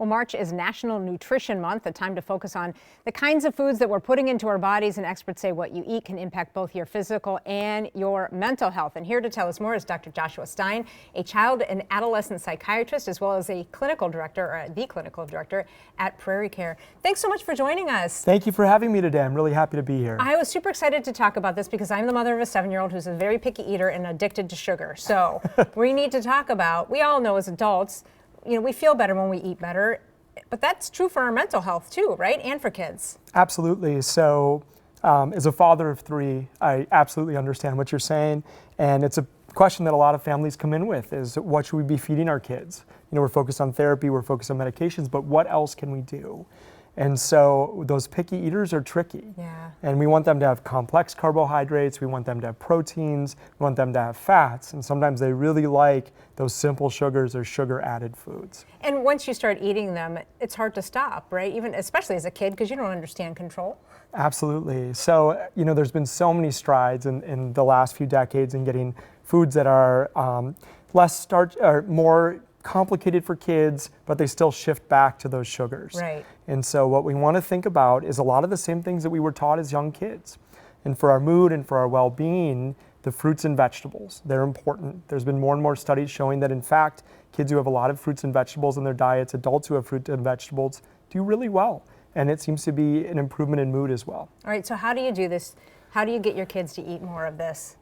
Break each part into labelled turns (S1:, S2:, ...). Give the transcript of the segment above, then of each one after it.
S1: Well, March is National Nutrition Month, a time to focus on the kinds of foods that we're putting into our bodies, and experts say what you eat can impact both your physical and your mental health. And here to tell us more is Dr. Joshua Stein, a child and adolescent psychiatrist, as well as the clinical director at Prairie Care. Thanks so much for joining us.
S2: Thank you for having me today. I'm really happy to be here.
S1: I was super excited to talk about this because I'm the mother of a 7-year-old who's a very picky eater and addicted to sugar. So we need to talk about, we all know as adults, we feel better when we eat better, but that's true for our mental health too, right? And for kids.
S2: Absolutely. So as a father of 3, I absolutely understand what you're saying. And it's a question that a lot of families come in with is, what should we be feeding our kids? We're focused on therapy, we're focused on medications, but what else can we do? And so those picky eaters are tricky.
S1: Yeah.
S2: And we want them to have complex carbohydrates, we want them to have proteins, we want them to have fats, and sometimes they really like those simple sugars or sugar-added foods.
S1: And once you start eating them, it's hard to stop, right? Even especially as a kid, because you don't understand control.
S2: Absolutely. So, there's been so many strides in the last few decades in getting foods that are less starch or more complicated for kids, but they still shift back to those sugars.
S1: Right.
S2: And so what we want to think about is a lot of the same things that we were taught as young kids. And for our mood and for our well-being, the fruits and vegetables, they're important. There's been more and more studies showing that, in fact, kids who have a lot of fruits and vegetables in their diets, adults who have fruit and vegetables, do really well. And it seems to be an improvement in mood as well.
S1: All right, so how do you do this? How do you get your kids to eat more of this?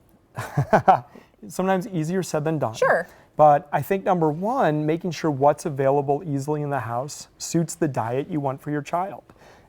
S2: Sometimes easier said than done.
S1: Sure.
S2: But I think number one, making sure what's available easily in the house suits the diet you want for your child.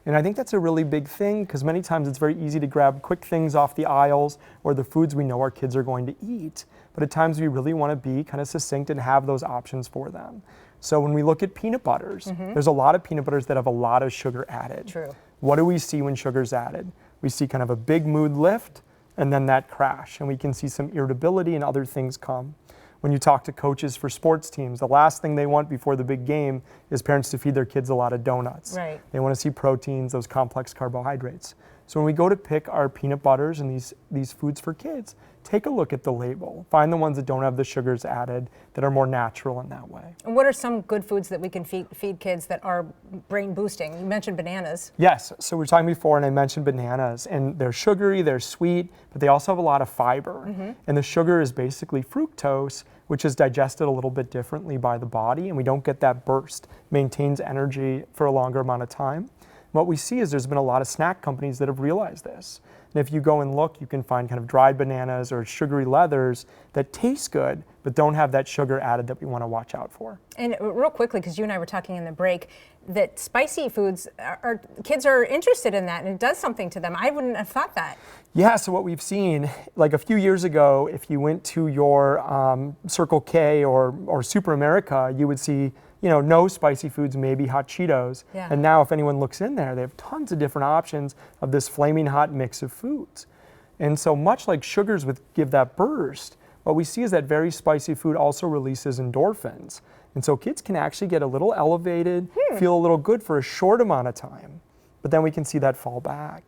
S2: And I think that's a really big thing, because many times it's very easy to grab quick things off the aisles or the foods we know our kids are going to eat. But at times we really want to be kind of succinct and have those options for them. So when we look at peanut butters, there's a lot of peanut butters that have a lot of sugar added.
S1: True.
S2: What do we see when sugar's added? We see kind of a big mood lift and then that crash, and we can see some irritability and other things come. When you talk to coaches for sports teams, the last thing they want before the big game is parents to feed their kids a lot of donuts.
S1: Right.
S2: They want to see proteins, those complex carbohydrates. So when we go to pick our peanut butters and these foods for kids, take a look at the label. Find the ones that don't have the sugars added, that are more natural in that way.
S1: And what are some good foods that we can feed kids that are brain boosting? You mentioned bananas.
S2: Yes, so we were talking before and I mentioned bananas, and they're sugary, they're sweet, but they also have a lot of fiber. And the sugar is basically fructose, which is digested a little bit differently by the body, and we don't get that burst, maintains energy for a longer amount of time. What we see is there's been a lot of snack companies that have realized this. And if you go and look, you can find kind of dried bananas or sugary leathers that taste good, but don't have that sugar added that we want to watch out for.
S1: And real quickly, because you and I were talking in the break, that spicy foods, kids are interested in that and it does something to them. I wouldn't have thought that.
S2: Yeah, so what we've seen, like a few years ago, if you went to your Circle K or Super America, you would see no spicy foods, maybe hot Cheetos.
S1: Yeah.
S2: And now if anyone looks in there, they have tons of different options of this flaming hot mix of foods. And so much like sugars would give that burst, what we see is that very spicy food also releases endorphins. And so kids can actually get a little elevated, feel a little good for a short amount of time, but then we can see that fall back.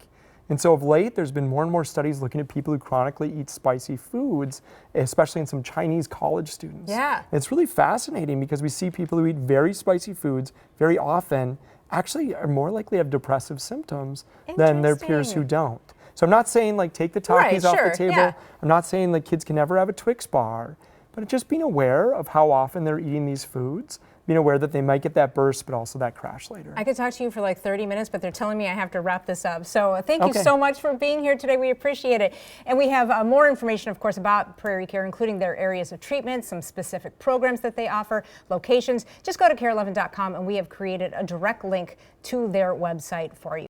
S2: And so of late, there's been more and more studies looking at people who chronically eat spicy foods, especially in some Chinese college students.
S1: Yeah.
S2: And it's really fascinating because we see people who eat very spicy foods very often actually are more likely to have depressive symptoms than their peers who don't. So I'm not saying take the Takis off the table.
S1: Yeah.
S2: I'm not saying kids can never have a Twix bar, but just being aware of how often they're eating these foods, being aware that they might get that burst, but also that crash later.
S1: I could talk to you for 30 minutes, but they're telling me I have to wrap this up. So thank you so much for being here today. We appreciate it. And we have more information, of course, about Prairie Care, including their areas of treatment, some specific programs that they offer, locations. Just go to care11.com and we have created a direct link to their website for you.